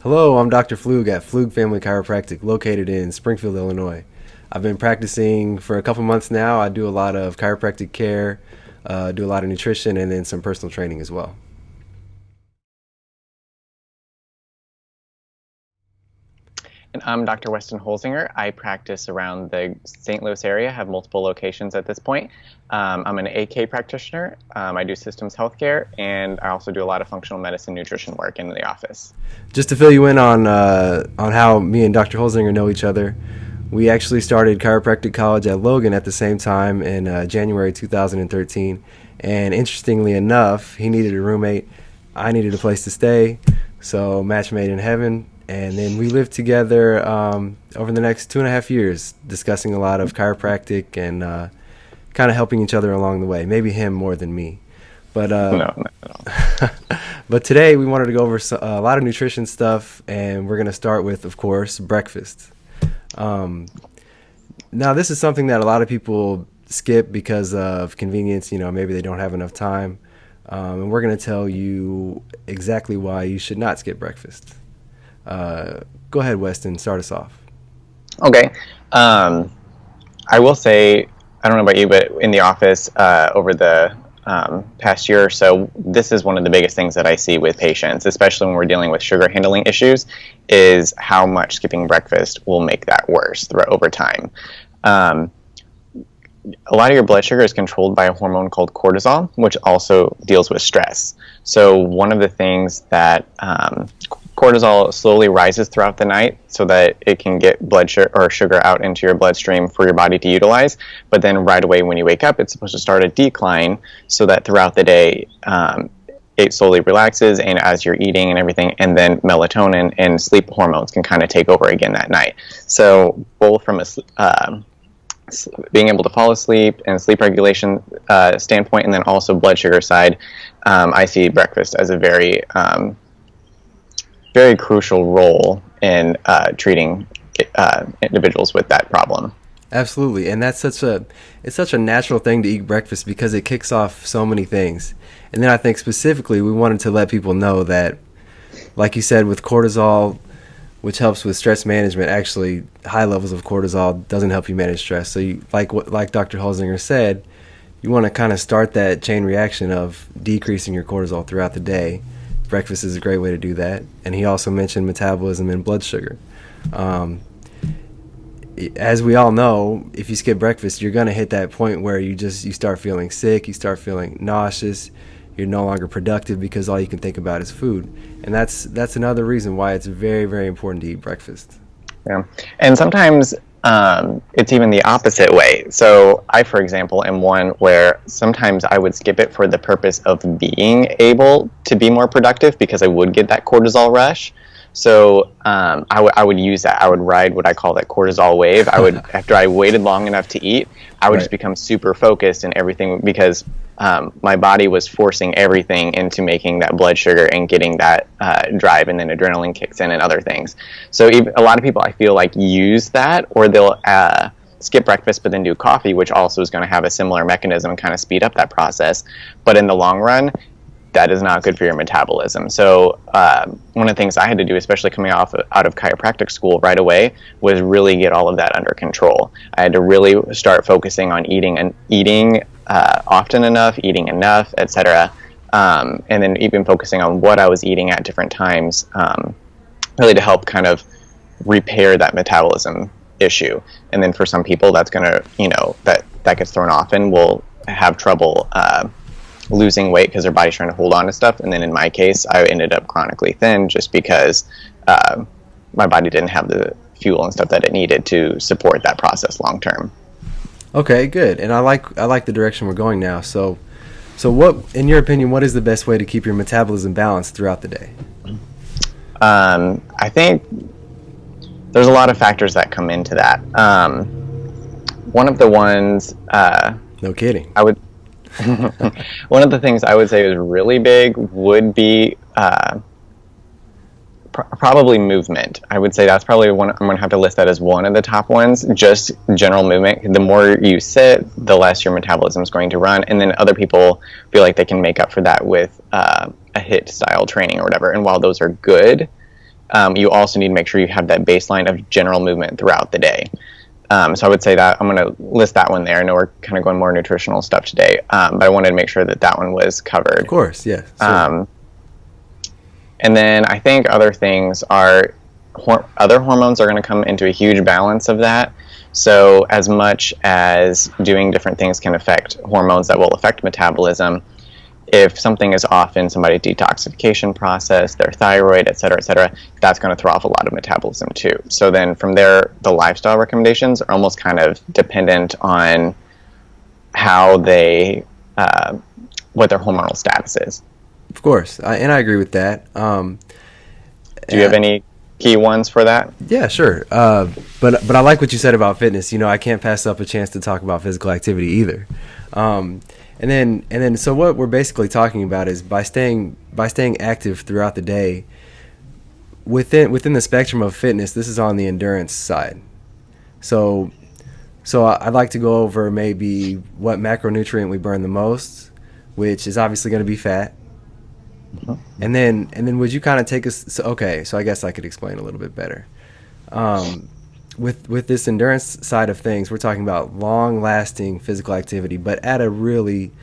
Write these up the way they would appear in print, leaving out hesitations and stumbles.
Hello, I'm Dr. Pflug at Pflug Family Chiropractic, located in Springfield, Illinois. I've been practicing for a couple months now. I do a lot of chiropractic care, do a lot of nutrition, and then some personal training as well. And I'm Dr. Weston Holzinger. I practice around the St. Louis area, have multiple locations at this point. I'm an AK practitioner. I do systems healthcare, and I also do a lot of functional medicine nutrition work in the office. Just to fill you in on how me and Dr. Holzinger know each other, we actually started chiropractic college at Logan at the same time in January 2013. And interestingly enough, he needed a roommate. I needed a place to stay, so match made in heaven. And then we lived together over the next 2.5 years, discussing a lot of chiropractic and kind of helping each other along the way. Maybe him more than me. But No, not at all. but today we wanted to go over a lot of nutrition stuff, and we're going to start with, of course, breakfast. Now, this is something that a lot of people skip because of convenience. Maybe they don't have enough time. And we're going to tell you exactly why you should not skip breakfast. Go ahead, Weston, start us off. Okay. I will say, I don't know about you, but in the office over the past year or so, this is one of the biggest things that I see with patients, especially when we're dealing with sugar handling issues, is how much skipping breakfast will make that worse over time. A lot of your blood sugar is controlled by a hormone called cortisol, which also deals with stress. So one of the things that cortisol slowly rises throughout the night so that it can get blood sugar out into your bloodstream for your body to utilize. But then right away when you wake up, it's supposed to start a decline so that throughout the day it slowly relaxes, and as you're eating and everything, and then melatonin and sleep hormones can kind of take over again that night. So both from being able to fall asleep and sleep regulation standpoint, and then also blood sugar side, I see breakfast as a very very crucial role in treating individuals with that problem. Absolutely, and it's such a natural thing to eat breakfast because it kicks off so many things. And then I think specifically we wanted to let people know that, like you said, with cortisol, which helps with stress management, actually high levels of cortisol doesn't help you manage stress. So like Dr. Holzinger said, you want to kind of start that chain reaction of decreasing your cortisol throughout the day. Breakfast is a great way to do that. And he also mentioned metabolism and blood sugar. As we all know, if you skip breakfast, you're going to hit that point where you start feeling sick, you start feeling nauseous, you're no longer productive because all you can think about is food. And that's another reason why it's very, very important to eat breakfast. Yeah. And sometimes it's even the opposite way. So I, for example, am one where sometimes I would skip it for the purpose of being able to be more productive because I would get that cortisol rush. So I would use that. I would ride what I call that cortisol wave. I would, after I waited long enough to eat, I would just become super focused and everything because my body was forcing everything into making that blood sugar and getting that drive, and then adrenaline kicks in and other things. So a lot of people, I feel like, use that, or they'll skip breakfast but then do coffee, which also is going to have a similar mechanism and kind of speed up that process. But in the long run, that is not good for your metabolism. So one of the things I had to do, especially coming out of chiropractic school right away, was really get all of that under control. I had to really start focusing on eating often enough, eating enough, etc. And then even focusing on what I was eating at different times, really to help kind of repair that metabolism issue. And then for some people, that's going to, that gets thrown off and will have trouble losing weight because their body's trying to hold on to stuff. And then in my case, I ended up chronically thin just because my body didn't have the fuel and stuff that it needed to support that process long term. Okay, good. And I like the direction we're going now. So what, in your opinion, what is the best way to keep your metabolism balanced throughout the day? I think there's a lot of factors that come into that. One of the ones No kidding. One of the things I would say is really big would be probably movement. I would say that's probably one. I'm going to have to list that as one of the top ones. Just general movement. The more you sit, the less your metabolism is going to run. And then other people feel like they can make up for that with a HIIT style training or whatever. And while those are good, you also need to make sure you have that baseline of general movement throughout the day. So I would say that I'm going to list that one there. I know we're kind of going more nutritional stuff today, but I wanted to make sure that that one was covered. Of course, yeah. And then I think other things are, other hormones are going to come into a huge balance of that. So as much as doing different things can affect hormones that will affect metabolism, if something is off in somebody's detoxification process, their thyroid, et cetera, that's going to throw off a lot of metabolism too. So then from there, the lifestyle recommendations are almost kind of dependent on how they, what their hormonal status is. Of course, and I agree with that. Do you have any key ones for that? Yeah, sure. But I like what you said about fitness. You know, I can't pass up a chance to talk about physical activity either. And then, so what we're basically talking about is by staying active throughout the day. Within the spectrum of fitness, this is on the endurance side. So I'd like to go over maybe what macronutrient we burn the most, which is obviously going to be fat. And then would you kind of take us? So I guess I could explain a little bit better. With this endurance side of things, we're talking about long-lasting physical activity, but at a really,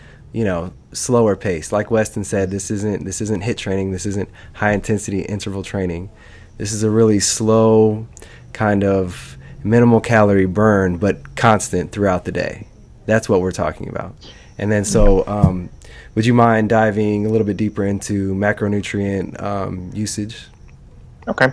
slower pace. Like Weston said, this isn't HIIT training. This isn't high-intensity interval training. This is a really slow, kind of minimal calorie burn, but constant throughout the day. That's what we're talking about. And then would you mind diving a little bit deeper into macronutrient usage? Okay.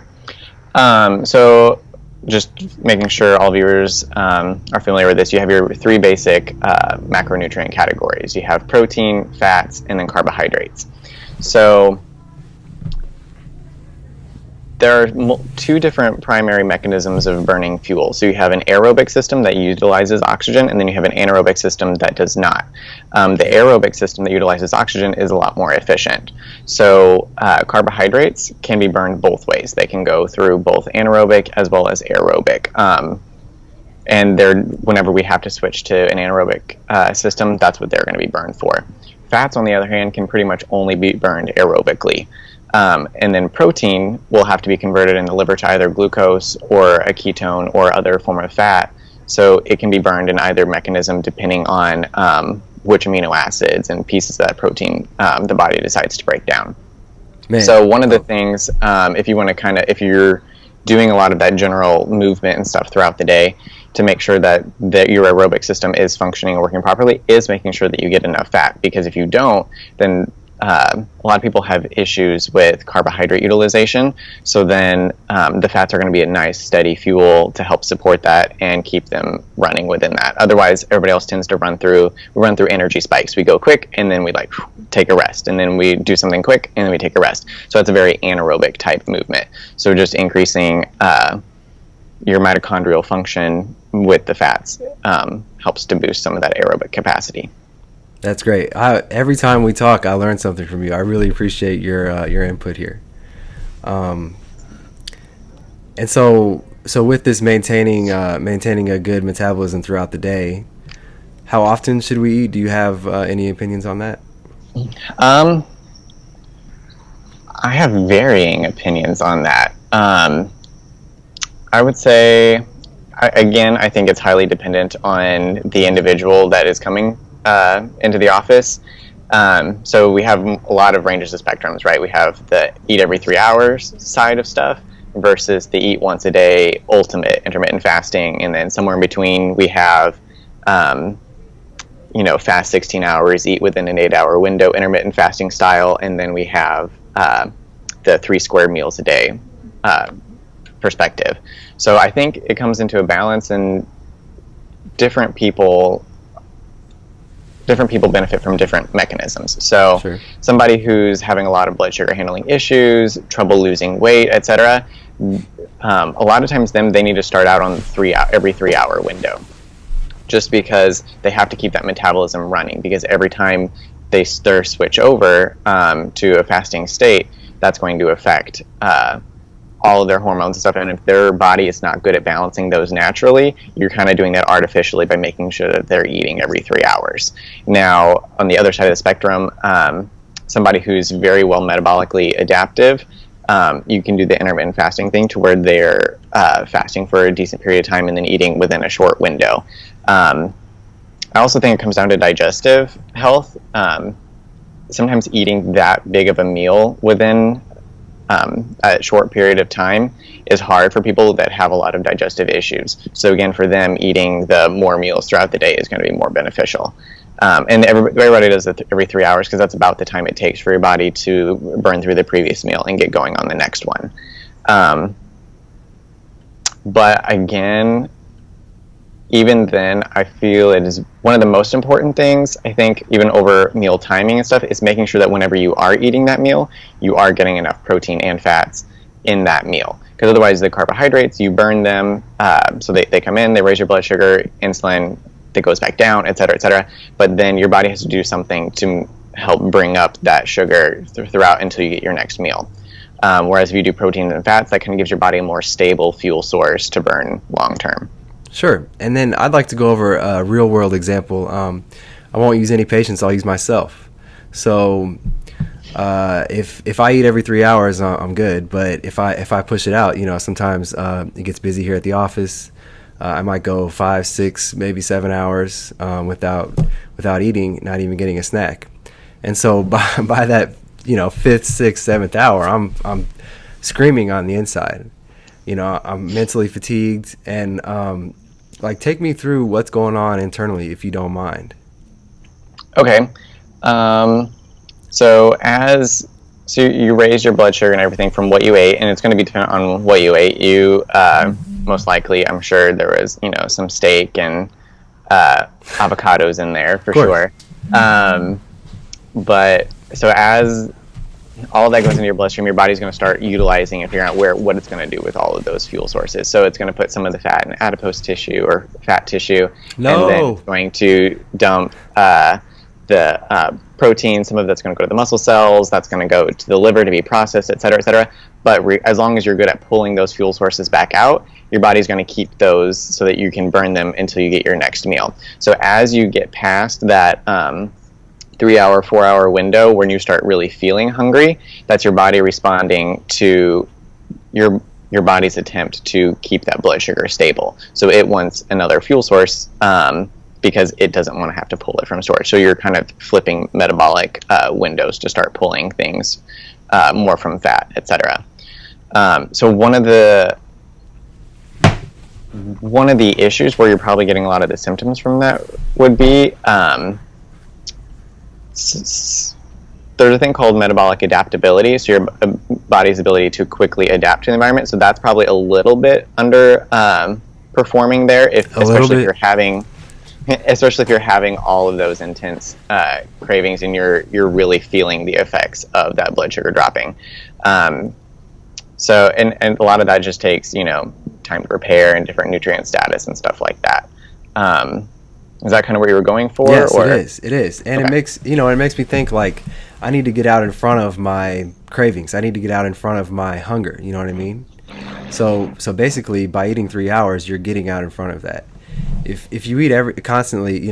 So just making sure all viewers are familiar with this, you have your three basic macronutrient categories. You have protein, fats, and then carbohydrates. So there are two different primary mechanisms of burning fuel. So you have an aerobic system that utilizes oxygen, and then you have an anaerobic system that does not. The aerobic system that utilizes oxygen is a lot more efficient. So carbohydrates can be burned both ways. They can go through both anaerobic as well as aerobic. And whenever we have to switch to an anaerobic system, that's what they're going to be burned for. Fats, on the other hand, can pretty much only be burned aerobically. And then protein will have to be converted in the liver to either glucose or a ketone or other form of fat. So it can be burned in either mechanism depending on which amino acids and pieces of that protein the body decides to break down. Man. So one of the things, if you're doing a lot of that general movement and stuff throughout the day, to make sure that your aerobic system is functioning and working properly, is making sure that you get enough fat. Because if you don't, then a lot of people have issues with carbohydrate utilization, so then the fats are going to be a nice steady fuel to help support that and keep them running within that. Otherwise, everybody else tends to run through energy spikes. We go quick and then we take a rest, and then we do something quick and then we take a rest. So it's a very anaerobic type movement. So just increasing your mitochondrial function with the fats helps to boost some of that aerobic capacity. That's great. Every time we talk, I learn something from you. I really appreciate your input here. And so with this maintaining a good metabolism throughout the day, how often should we eat? Do you have any opinions on that? I have varying opinions on that. I would say, I think it's highly dependent on the individual that is coming into the office. So we have a lot of ranges of spectrums, right? We have the eat every 3 hours side of stuff versus the eat once a day ultimate intermittent fasting, and then somewhere in between we have fast 16 hours, eat within an 8-hour window intermittent fasting style, and then we have the 3 square meals a day perspective. So I think it comes into a balance, and different people benefit from different mechanisms. So sure. Somebody who's having a lot of blood sugar handling issues, trouble losing weight, etc., a lot of times they need to start out on every 3 hour window, just because they have to keep that metabolism running, because every time they switch over to a fasting state, that's going to affect all of their hormones and stuff. And if their body is not good at balancing those naturally, you're kind of doing that artificially by making sure that they're eating every 3 hours. Now, on the other side of the spectrum, somebody who's very well metabolically adaptive, you can do the intermittent fasting thing to where they're fasting for a decent period of time and then eating within a short window. I also think it comes down to digestive health. Sometimes eating that big of a meal within a short period of time is hard for people that have a lot of digestive issues. So again, for them, eating the more meals throughout the day is going to be more beneficial. And everybody does it every 3 hours because that's about the time it takes for your body to burn through the previous meal and get going on the next one. But again, even then, I feel it is one of the most important things, I think, even over meal timing and stuff, is making sure that whenever you are eating that meal, you are getting enough protein and fats in that meal. Because otherwise, the carbohydrates, you burn them, so they come in, they raise your blood sugar, insulin, that goes back down, et cetera, et cetera. But then your body has to do something to help bring up that sugar throughout until you get your next meal. Whereas if you do proteins and fats, that kind of gives your body a more stable fuel source to burn long term. Sure. And then I'd like to go over a real world example. I won't use any patients, I'll use myself. So if I eat every 3 hours, I'm good. But if I push it out, sometimes it gets busy here at the office. I might go 5, 6, maybe 7 hours without eating, not even getting a snack. And so by that 5th, 6th, 7th hour, I'm screaming on the inside. I'm mentally fatigued, and take me through what's going on internally, if you don't mind. Okay. So you raise your blood sugar and everything from what you ate, and it's going to be dependent on what you ate. You most likely, I'm sure there was some steak and avocados in there for sure. But so as all that goes into your bloodstream, your body's going to start utilizing and figuring out what it's going to do with all of those fuel sources. So it's going to put some of the fat in adipose tissue or fat tissue, and then it's going to dump the protein. Some of that's going to go to the muscle cells. That's going to go to the liver to be processed, et cetera, et cetera. But as long as you're good at pulling those fuel sources back out, your body's going to keep those so that you can burn them until you get your next meal. So as you get past that 3 hour, 4 hour window when you start really feeling hungry, that's your body responding to your body's attempt to keep that blood sugar stable. So it wants another fuel source because it doesn't want to have to pull it from storage. So you're kind of flipping metabolic windows to start pulling things more from fat, etc. So one of the issues where you're probably getting a lot of the symptoms from that would be there's a thing called metabolic adaptability, so your body's ability to quickly adapt to the environment. So that's probably a little bit under performing there, especially if you're having all of those intense cravings and you're really feeling the effects of that blood sugar dropping. So and a lot of that just takes time to repair and different nutrient status and stuff like that. Is that kind of what you were going for? Yes, it is. And okay. It makes me think I need to get out in front of my cravings. I need to get out in front of my hunger. You know what I mean? So basically, by eating 3 hours, you're getting out in front of that. If you eat constantly,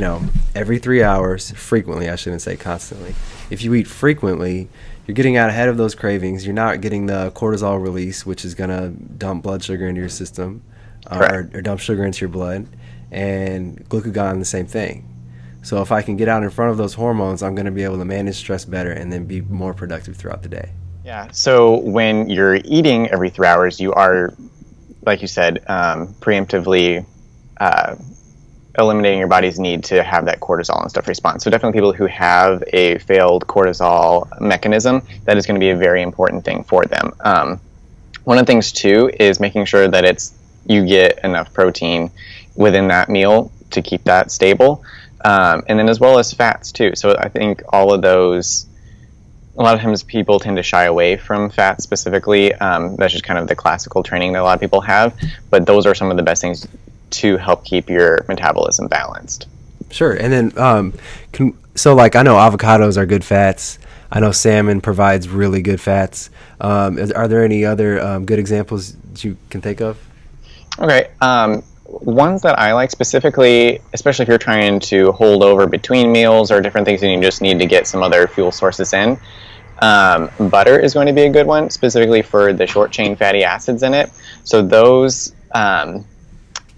every 3 hours, frequently, I shouldn't say constantly. If you eat frequently, you're getting out ahead of those cravings. You're not getting the cortisol release, which is going to dump blood sugar into your system or dump sugar into your blood. And glucagon, the same thing. So if I can get out in front of those hormones, I'm going to be able to manage stress better and then be more productive throughout the day. Yeah. So when you're eating every 3 hours, you are, like you said, preemptively eliminating your body's need to have that cortisol and stuff response. So definitely people who have a failed cortisol mechanism, that is going to be a very important thing for them. One of the things too is making sure that you get enough protein within that meal to keep that stable, and then as well as fats too. So I think all of those, a lot of times people tend to shy away from fats specifically. That's just kind of the classical training that a lot of people have, but those are some of the best things to help keep your metabolism balanced. Sure. And then I know avocados are good fats. I know salmon provides really good fats. Are there any other good examples that you can think of? Okay. Ones that I like specifically, especially if you're trying to hold over between meals or different things and you just need to get some other fuel sources in, Butter is going to be a good one, specifically for the short chain fatty acids in it. So those,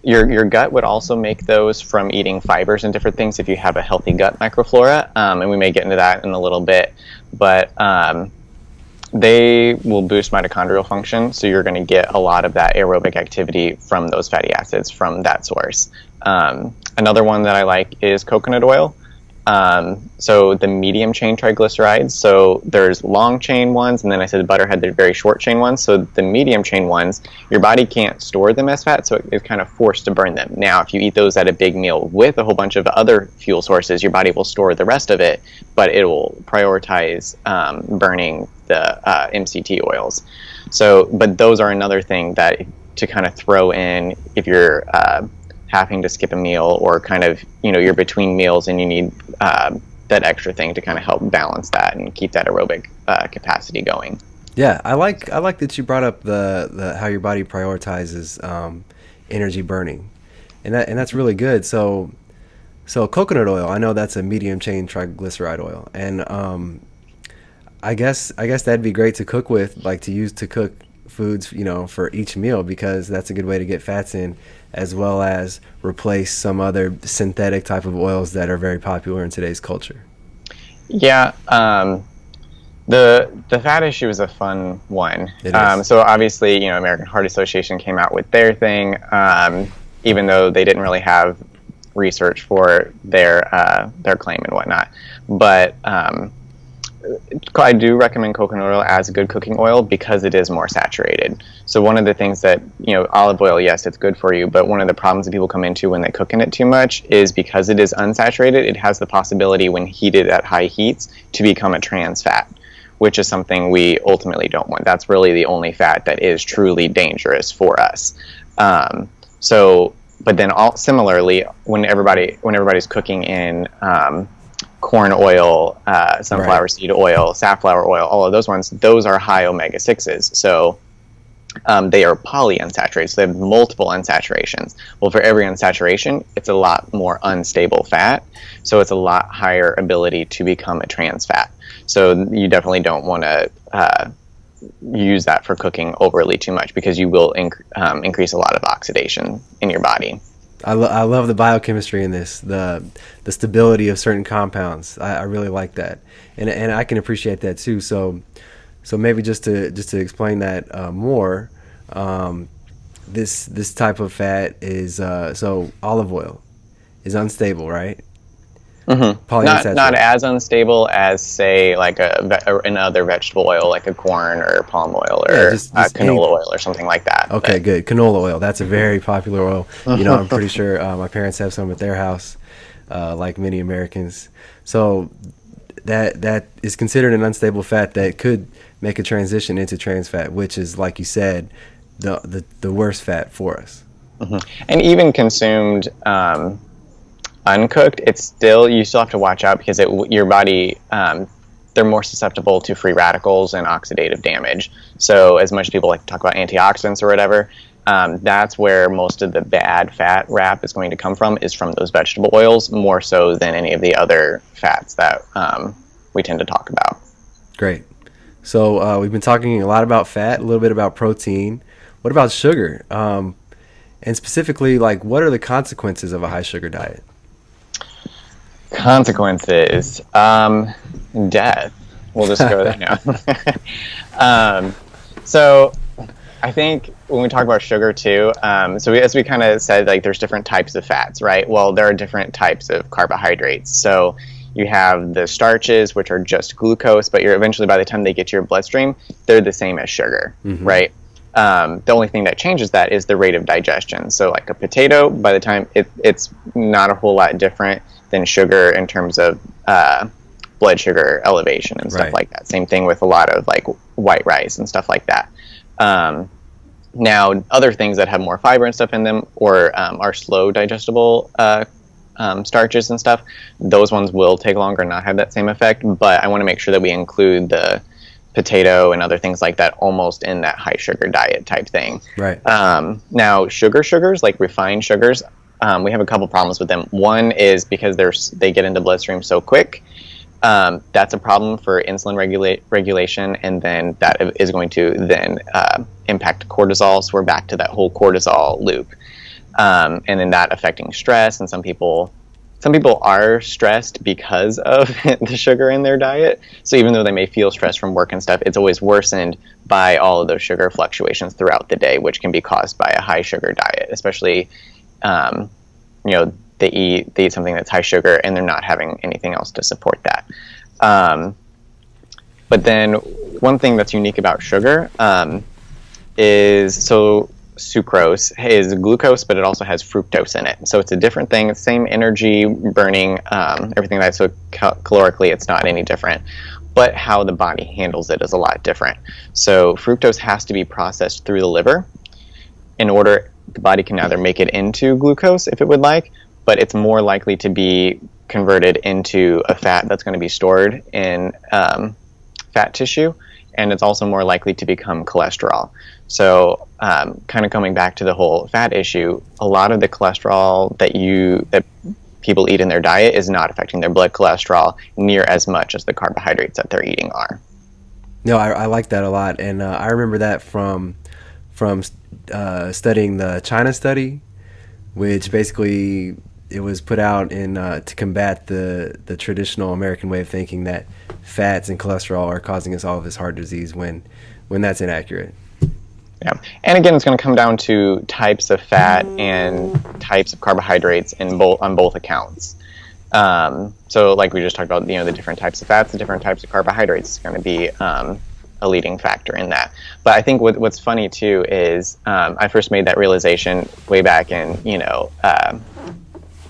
your gut would also make those from eating fibers and different things if you have a healthy gut microflora, and we may get into that in a little bit. But they will boost mitochondrial function, so you're going to get a lot of that aerobic activity from those fatty acids from that source. Another one that I like is coconut oil. So the medium chain triglycerides, so there's long chain ones, and then I said butter had the very short chain ones. So the medium chain ones, your body can't store them as fat, so it's kind of forced to burn them. Now, if you eat those at a big meal with a whole bunch of other fuel sources, your body will store the rest of it, but it will prioritize burning the MCT oils. So, but those are another thing that to kind of throw in if you're having to skip a meal, or kind of, you're between meals and you need that extra thing to kind of help balance that and keep that aerobic capacity going. Yeah, I like that you brought up the how your body prioritizes energy burning, and that's really good. So coconut oil, I know that's a medium chain triglyceride oil, and I guess that'd be great to cook with, like to use to cook foods, for each meal, because that's a good way to get fats in, as well as replace some other synthetic type of oils that are very popular in today's culture. Yeah, the fat issue is a fun one. So obviously, American Heart Association came out with their thing, even though they didn't really have research for their claim and whatnot. But I do recommend coconut oil as a good cooking oil because it is more saturated. So one of the things that, olive oil, yes, it's good for you, but one of the problems that people come into when they cook in it too much is because it is unsaturated, it has the possibility when heated at high heats to become a trans fat, which is something we ultimately don't want. That's really the only fat that is truly dangerous for us. But then similarly, when everybody's cooking in corn oil, sunflower seed oil, safflower oil, all of those ones, those are high omega-6s. So they are polyunsaturated, so they have multiple unsaturations. Well, for every unsaturation, it's a lot more unstable fat, so it's a lot higher ability to become a trans fat. So you definitely don't want to use that for cooking overly too much, because you will increase a lot of oxidation in your body. I love the biochemistry in this, the stability of certain compounds. I really like that, and I can appreciate that too. So maybe just to explain that more, this type of fat is so olive oil is unstable, right? Mm-hmm. Not as unstable as, say, like another vegetable oil, like a corn or palm oil or canola oil or something like that. Okay, good. Canola oil. That's a very popular oil. I'm pretty sure my parents have some at their house, like many Americans. So that is considered an unstable fat that could make a transition into trans fat, which is, like you said, the worst fat for us. Mm-hmm. And even consumed uncooked, you still have to watch out, because your body, they're more susceptible to free radicals and oxidative damage. So as much as people like to talk about antioxidants or whatever, that's where most of the bad fat rap is going to come from, is from those vegetable oils, more so than any of the other fats that we tend to talk about. Great. So we've been talking a lot about fat, a little bit about protein. What about sugar? And specifically, like, what are the consequences of a high sugar diet? Consequences, death. We'll just go there now. So I think when we talk about sugar too, as we kind of said, like, there's different types of fats, right? Well, there are different types of carbohydrates. So you have the starches, which are just glucose, but eventually, by the time they get to your bloodstream, they're the same as sugar, right? The only thing that changes that is the rate of digestion. So like a potato, by the time it's not a whole lot different than sugar in terms of blood sugar elevation and stuff like that. Same thing with a lot of like white rice and stuff like that. Now, other things that have more fiber and stuff in them, or are slow digestible starches and stuff, those ones will take longer and not have that same effect. But I want to make sure that we include the potato and other things like that almost in that high sugar diet type thing. Right. Now, sugars, like refined sugars, we have a couple problems with them. One is because they get into bloodstream so quick, That's a problem for insulin regulation, and then that is going to then impact cortisol. So we're back to that whole cortisol loop, and then that affecting stress. And some people are stressed because of the sugar in their diet. So even though they may feel stressed from work and stuff, it's always worsened by all of those sugar fluctuations throughout the day, which can be caused by a high sugar diet, especially, they eat something that's high sugar and they're not having anything else to support that. But then one thing that's unique about sugar is, so sucrose is glucose, but it also has fructose in it. So it's a different thing, same energy burning, everything like that. So calorically, it's not any different. But how the body handles it is a lot different. So fructose has to be processed through the liver in order the body can either make it into glucose if it would like, but it's more likely to be converted into a fat that's going to be stored in fat tissue, and it's also more likely to become cholesterol. So kind of coming back to the whole fat issue, a lot of the cholesterol that people eat in their diet is not affecting their blood cholesterol near as much as the carbohydrates that they're eating are. No, I like that a lot, and I remember that from studying the China study, which basically it was put out in to combat the traditional American way of thinking that fats and cholesterol are causing us all of this heart disease when that's inaccurate. Yeah, and again, it's going to come down to types of fat and types of carbohydrates on both accounts. So, like we just talked about, the different types of fats, the different types of carbohydrates is going to be a leading factor in that. But I think what's funny too is I first made that realization way back in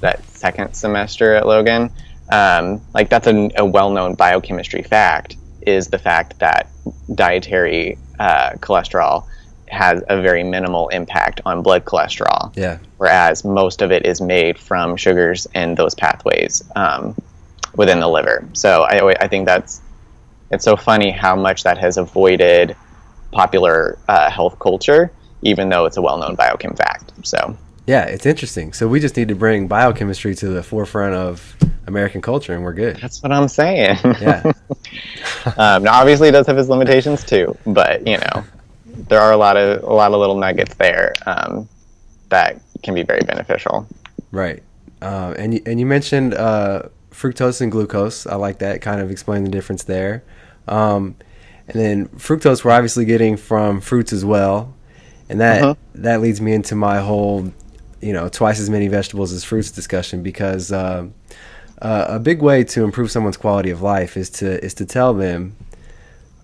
that second semester at Logan. That's a well-known biochemistry fact, is the fact that dietary cholesterol has a very minimal impact on blood cholesterol. Yeah. Whereas most of it is made from sugars and those pathways within the liver. So I think it's so funny how much that has avoided popular health culture, even though it's a well-known biochem fact. So yeah, it's interesting. So we just need to bring biochemistry to the forefront of American culture, and we're good. That's what I'm saying. Yeah. Now, obviously, it does have its limitations too, but there are a lot of little nuggets there that can be very beneficial. Right. And you mentioned fructose and glucose. I like that. Kind of explain the difference there. And then fructose we're obviously getting from fruits as well, and that leads me into my whole twice as many vegetables as fruits discussion, because a big way to improve someone's quality of life is to tell them,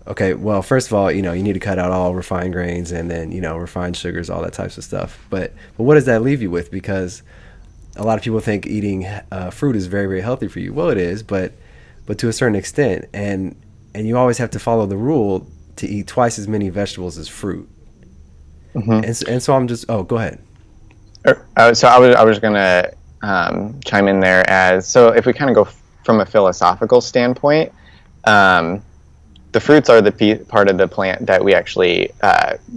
okay, well, first of all, you need to cut out all refined grains and then refined sugars, all that types of stuff. But what does that leave you with? Because a lot of people think eating fruit is very, very healthy for you. Well, it is, but to a certain extent, and you always have to follow the rule to eat twice as many vegetables as fruit. Mm-hmm. And so I'm just go ahead. So I was gonna chime in there so if we kind of go from a philosophical standpoint, the fruits are the part of the plant that we actually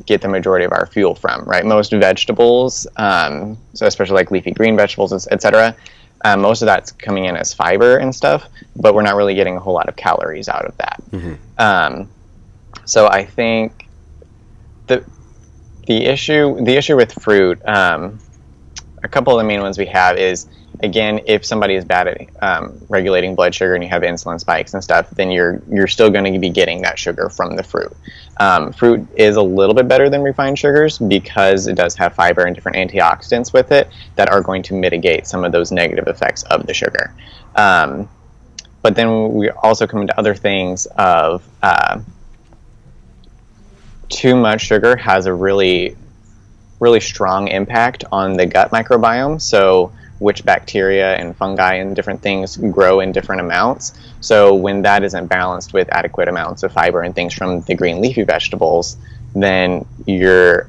get the majority of our fuel from, right? Most vegetables, so especially like leafy green vegetables, etc., most of that's coming in as fiber and stuff, but we're not really getting a whole lot of calories out of that. Mm-hmm. So I think the issue with fruit, a couple of the main ones we have is, again, if somebody is bad at regulating blood sugar and you have insulin spikes and stuff, then you're still going to be getting that sugar from the fruit. Fruit is a little bit better than refined sugars because it does have fiber and different antioxidants with it that are going to mitigate some of those negative effects of the sugar. But then we also come into other things of too much sugar has a really, really strong impact on the gut microbiome. So which bacteria and fungi and different things grow in different amounts. So when that isn't balanced with adequate amounts of fiber and things from the green leafy vegetables, then your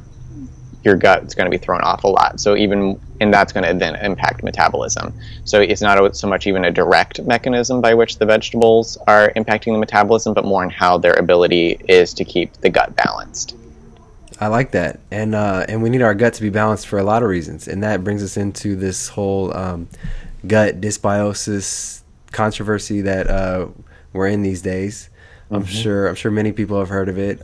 gut's going to be thrown off a lot. So and that's going to then impact metabolism. So it's not so much even a direct mechanism by which the vegetables are impacting the metabolism, but more in how their ability is to keep the gut balanced. I like that, and we need our gut to be balanced for a lot of reasons, and that brings us into this whole gut dysbiosis controversy that we're in these days. I'm Mm-hmm. sure many people have heard of it.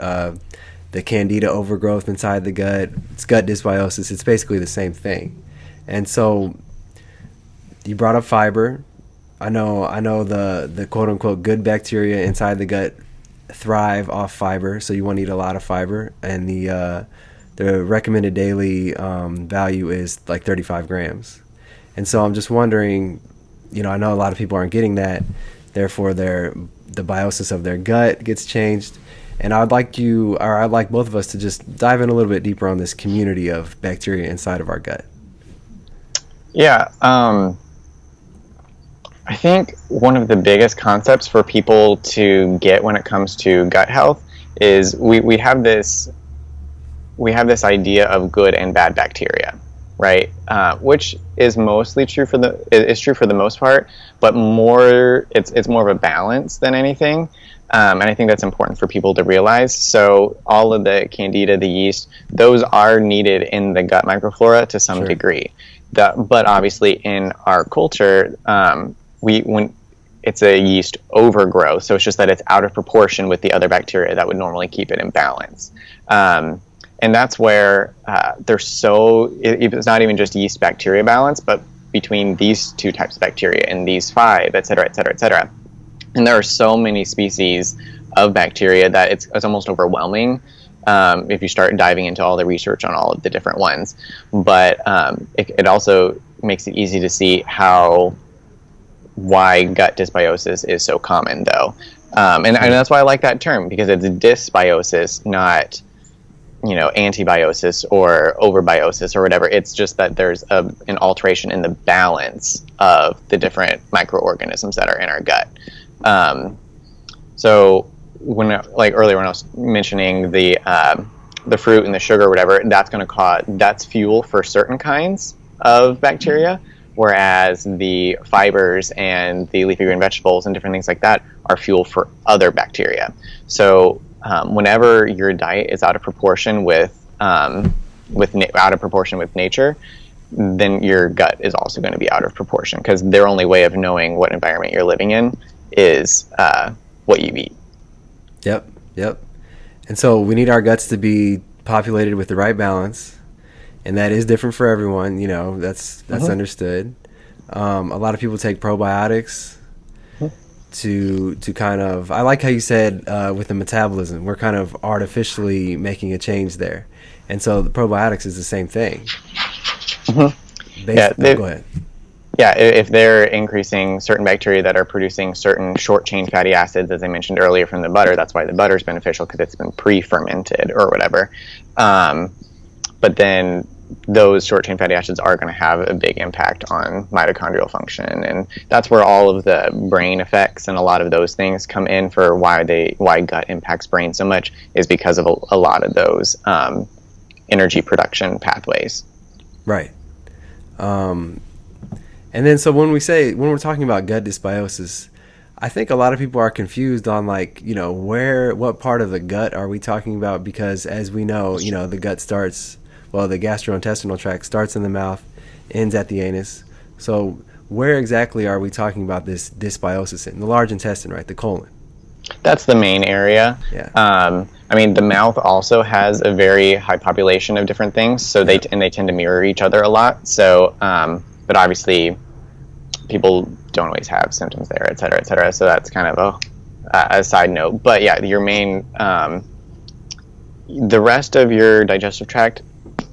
The candida overgrowth inside the gut. It's gut dysbiosis. It's basically the same thing. And so you brought up fiber. I know the quote unquote good bacteria inside the gut thrive off fiber, so you want to eat a lot of fiber. And the recommended daily value is like 35 grams. And so I'm just wondering, I know a lot of people aren't getting that, therefore the biosis of their gut gets changed. And I'd like both of us to just dive in a little bit deeper on this community of bacteria inside of our gut. Yeah. I think one of the biggest concepts for people to get when it comes to gut health is we have this idea of good and bad bacteria, right? Which is mostly true for the most part, but it's more of a balance than anything. And I think that's important for people to realize. So all of the candida, the yeast, those are needed in the gut microflora to some Sure. degree. But obviously in our culture, when it's a yeast overgrowth, so it's just that it's out of proportion with the other bacteria that would normally keep it in balance. And that's where it's not even just yeast bacteria balance, but between these two types of bacteria and these five, et cetera, et cetera, et cetera. And there are so many species of bacteria that it's almost overwhelming if you start diving into all the research on all of the different ones. But it also makes it easy to see why gut dysbiosis is so common, though. And that's why I like that term, because it's dysbiosis, not antibiosis or overbiosis or whatever. It's just that there's an alteration in the balance of the different microorganisms that are in our gut. So earlier when I was mentioning the fruit and the sugar or whatever, that's fuel for certain kinds of bacteria, whereas the fibers and the leafy green vegetables and different things like that are fuel for other bacteria. So whenever your diet is out of proportion with nature, then your gut is also going to be out of proportion, because their only way of knowing what environment you're living in is what you eat. Yep. And so we need our guts to be populated with the right balance, and that is different for everyone. That's understood. A lot of people take probiotics to kind of. I like how you said with the metabolism, we're kind of artificially making a change there, and so the probiotics is the same thing. Go ahead. Yeah, if they're increasing certain bacteria that are producing certain short-chain fatty acids, as I mentioned earlier from the butter, that's why the butter is beneficial, because it's been pre-fermented or whatever. But then those short-chain fatty acids are going to have a big impact on mitochondrial function, and that's where all of the brain effects and a lot of those things come in for why gut impacts brain so much, is because of a lot of those energy production pathways. Right. And then so when we're talking about gut dysbiosis, I think a lot of people are confused on what part of the gut are we talking about, because as we know, the gut the gastrointestinal tract starts in the mouth, ends at the anus. So where exactly are we talking about this dysbiosis in? The large intestine, right? The colon. That's the main area. Yeah. The mouth also has a very high population of different things, so they tend to mirror each other a lot. So, but obviously, people don't always have symptoms there, et cetera, et cetera. So that's kind of a side note. But yeah, your main, the rest of your digestive tract,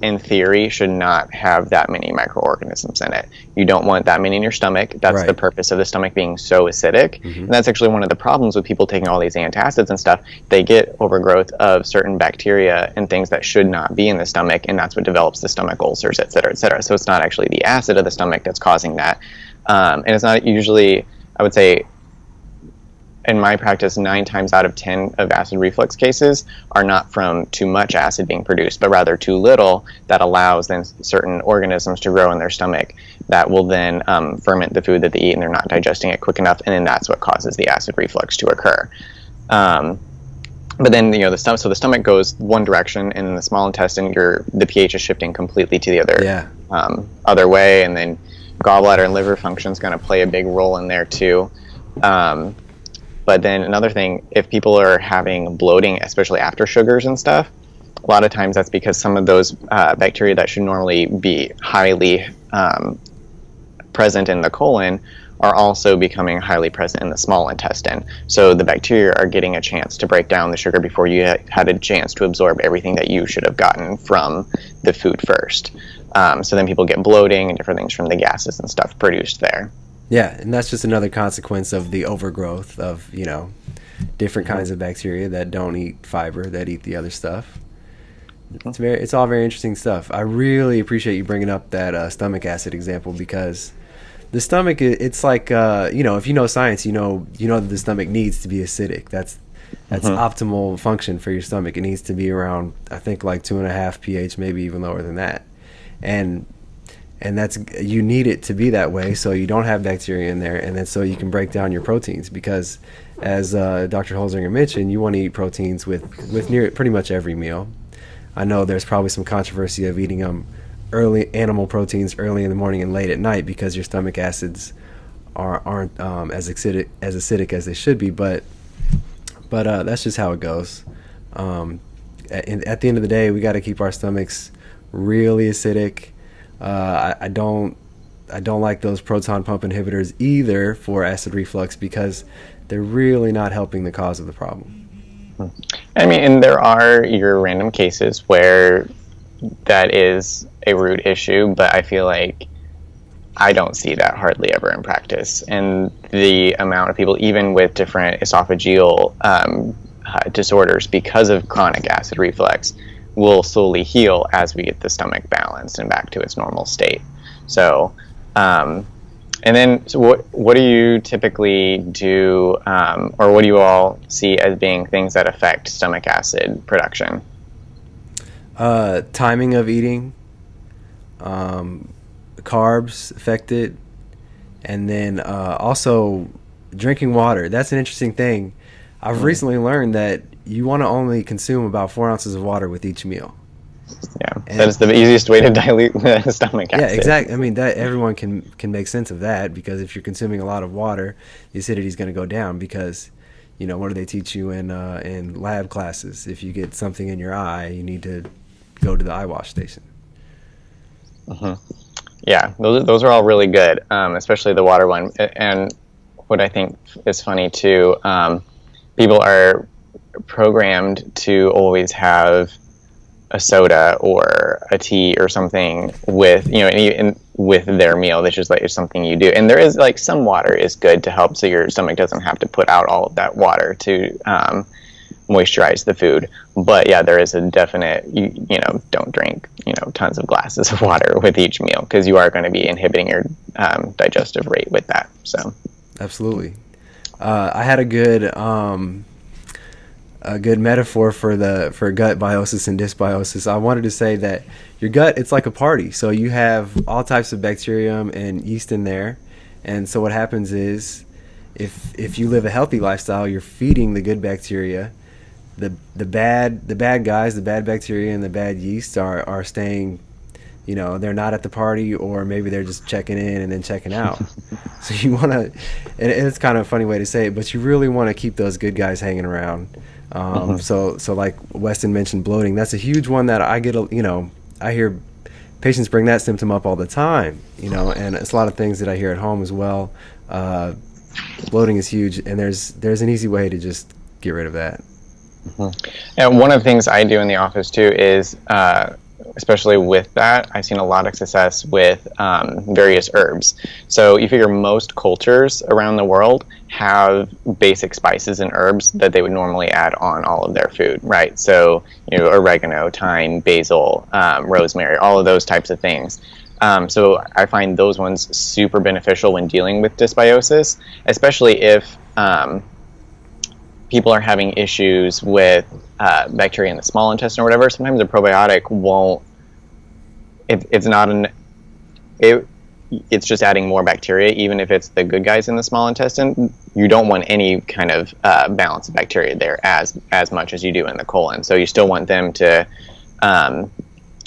in theory, should not have that many microorganisms in it. You don't want that many in your stomach. That's Right. the purpose of the stomach being so acidic. And that's actually one of the problems with people taking all these antacids and stuff. They get overgrowth of certain bacteria and things that should not be in the stomach, and that's what develops the stomach ulcers, et cetera, et cetera. So it's not actually the acid of the stomach that's causing that. And it's not usually, I would say, in my practice, 9 times out of 10 of acid reflux cases are not from too much acid being produced, but rather too little, that allows then certain organisms to grow in their stomach that will then ferment the food that they eat, and they're not digesting it quick enough, and then that's what causes the acid reflux to occur. But then, the stomach goes one direction, and in the small intestine, the pH is shifting completely to the other way, and then gallbladder and liver function is going to play a big role in there too. But then another thing, if people are having bloating, especially after sugars and stuff, a lot of times that's because some of those bacteria that should normally be highly present in the colon are also becoming highly present in the small intestine. So the bacteria are getting a chance to break down the sugar before you had a chance to absorb everything that you should have gotten from the food first. So then people get bloating and different things from the gases and stuff produced there. Yeah, and that's just another consequence of the overgrowth of, different kinds of bacteria that don't eat fiber, that eat the other stuff. It's all very interesting stuff. I really appreciate you bringing up that stomach acid example, because the stomach, it's like, if you know science, you know that the stomach needs to be acidic. That's optimal function for your stomach. It needs to be around, I think, like 2.5 pH, maybe even lower than that. And that's, you need it to be that way so you don't have bacteria in there, and then so you can break down your proteins, because as Dr. Holzinger mentioned, you want to eat proteins with near pretty much every meal. I know there's probably some controversy of eating early animal proteins early in the morning and late at night because your stomach acids aren't as acidic as they should be, but that's just how it goes. At the end of the day, we got to keep our stomachs really acidic. I don't like those proton pump inhibitors either for acid reflux, because they're really not helping the cause of the problem. I mean, and there are your random cases where that is a root issue, but I feel like I don't see that hardly ever in practice. And the amount of people, even with different esophageal disorders because of chronic acid reflux, will slowly heal as we get the stomach balanced and back to its normal state. So, what do you typically do, or what do you all see as being things that affect stomach acid production? Timing of eating, carbs affect it, and then also drinking water. That's an interesting thing. I've recently learned that you want to only consume about 4 ounces of water with each meal. Yeah, that is the easiest way to dilute the stomach acid. Yeah, exactly. I mean, that everyone can make sense of that, because if you're consuming a lot of water, the acidity is going to go down, because, what do they teach you in lab classes? If you get something in your eye, you need to go to the eye wash station. Yeah, those are all really good, especially the water one. And what I think is funny too, people are programmed to always have a soda or a tea or something with with their meal. That's just like, it's something you do. And there is like some water is good to help, so your stomach doesn't have to put out all of that water to moisturize the food. But yeah, there is a definite, don't drink tons of glasses of water with each meal, because you are going to be inhibiting your digestive rate with that. So absolutely. I had a good metaphor for gut biosis and dysbiosis. I wanted to say that your gut, it's like a party. So you have all types of bacterium and yeast in there. And so what happens is, if you live a healthy lifestyle, you're feeding the good bacteria. The bad guys, the bad bacteria and the bad yeast are staying, they're not at the party, or maybe they're just checking in and then checking out. So you want to, and it's kind of a funny way to say it, but you really want to keep those good guys hanging around. So like Weston mentioned, bloating, that's a huge one that I get, I hear patients bring that symptom up all the time, and it's a lot of things that I hear at home as well. Bloating is huge, and there's an easy way to just get rid of that. And one of the things I do in the office too is, especially with that, I've seen a lot of success with various herbs. So you figure most cultures around the world have basic spices and herbs that they would normally add on all of their food, right? So, oregano, thyme, basil, rosemary, all of those types of things. So I find those ones super beneficial when dealing with dysbiosis, especially if people are having issues with bacteria in the small intestine or whatever. Sometimes a probiotic won't. It's just adding more bacteria, even if it's the good guys in the small intestine. You don't want any kind of balance of bacteria there as much as you do in the colon. So you still want them to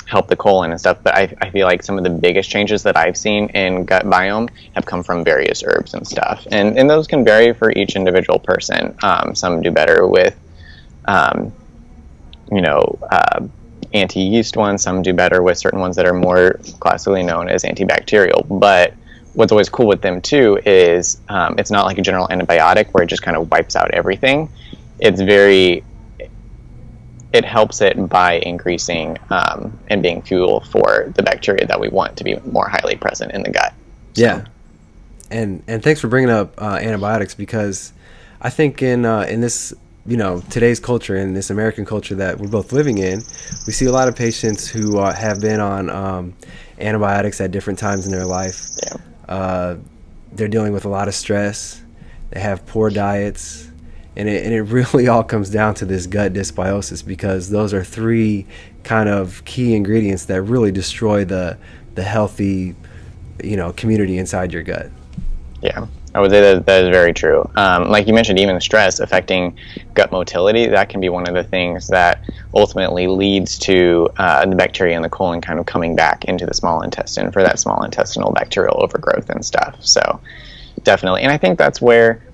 help the colon and stuff. But I feel like some of the biggest changes that I've seen in gut biome have come from various herbs and stuff. And those can vary for each individual person. Some do better with, um, you know, anti-yeast ones. Some do better with certain ones that are more classically known as antibacterial. But what's always cool with them too is it's not like a general antibiotic where it just kind of wipes out everything. It's very, it helps it by increasing and being fuel for the bacteria that we want to be more highly present in the gut. So. Yeah, and thanks for bringing up antibiotics, because I think in this, today's culture, in this American culture that we're both living in, we see a lot of patients who have been on antibiotics at different times in their life. Yeah. They're dealing with a lot of stress. They have poor diets. And it really all comes down to this gut dysbiosis, because those are three kind of key ingredients that really destroy the healthy, community inside your gut. Yeah, I would say that is very true. Like you mentioned, even stress affecting gut motility, that can be one of the things that ultimately leads to the bacteria in the colon kind of coming back into the small intestine for that small intestinal bacterial overgrowth and stuff. So definitely. And I think that's where,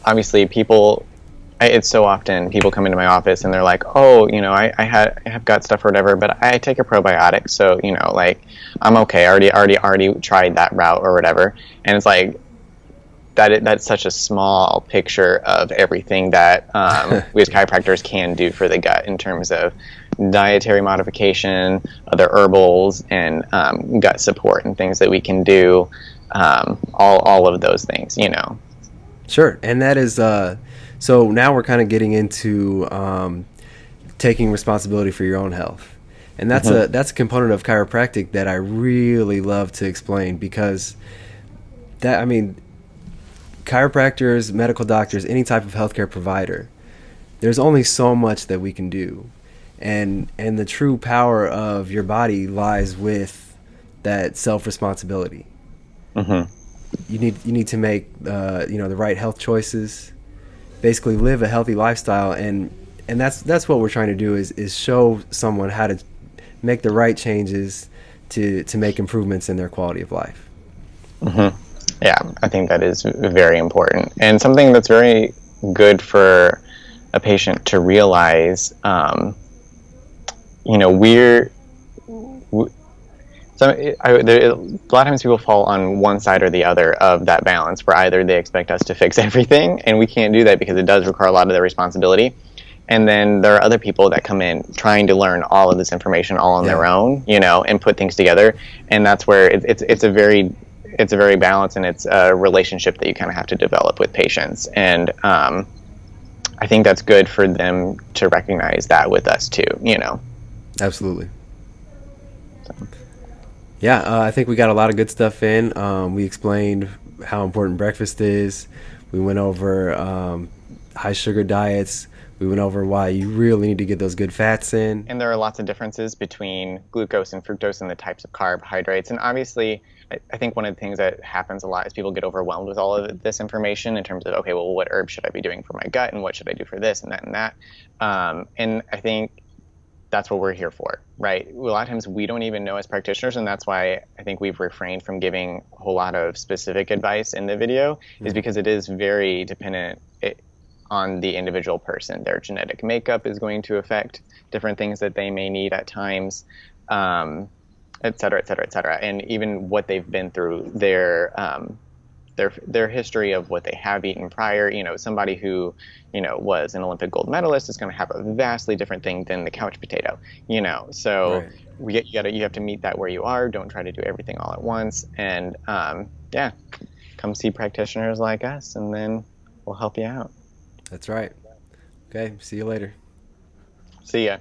obviously it's so often people come into my office and they're like, oh, I have gut stuff or whatever, but I take a probiotic, so like I'm okay. I already tried that route or whatever. And it's like that's such a small picture of everything that we as chiropractors can do for the gut in terms of dietary modification, other herbals, and gut support and things that we can do. All of those things, Sure. And that is, so now we're kind of getting into taking responsibility for your own health. And that's a component of chiropractic that I really love to explain, because chiropractors, medical doctors, any type of healthcare provider, there's only so much that we can do. And the true power of your body lies with that self-responsibility. Mm-hmm. You need to make the right health choices, basically live a healthy lifestyle, and that's what we're trying to do is show someone how to make the right changes to make improvements in their quality of life. Mm-hmm. Yeah, I think that is very important, and something that's very good for a patient to realize. A lot of times people fall on one side or the other of that balance, where either they expect us to fix everything, and we can't do that because it does require a lot of their responsibility. And then there are other people that come in trying to learn all of this information all on their own, and put things together. And that's where it's a very balanced, and it's a relationship that you kind of have to develop with patients. And I think that's good for them to recognize that with us too, Absolutely. So. Yeah, I think we got a lot of good stuff in. We explained how important breakfast is. We went over high sugar diets. We went over why you really need to get those good fats in. And there are lots of differences between glucose and fructose and the types of carbohydrates. And obviously, I think one of the things that happens a lot is people get overwhelmed with all of this information in terms of, okay, well, what herb should I be doing for my gut, and what should I do for this and that and that? And I think that's what we're here for, right? A lot of times we don't even know as practitioners, and that's why I think we've refrained from giving a whole lot of specific advice in the video, is because it is very dependent on the individual person. Their genetic makeup is going to affect different things that they may need at times, et cetera, et cetera, et cetera. And even what they've been through, their history of what they have eaten prior. Somebody who, was an Olympic gold medalist is going to have a vastly different thing than the couch potato, So right. You have to meet that where you are. Don't try to do everything all at once. And come see practitioners like us, and then we'll help you out. That's right. Okay, see you later. See ya.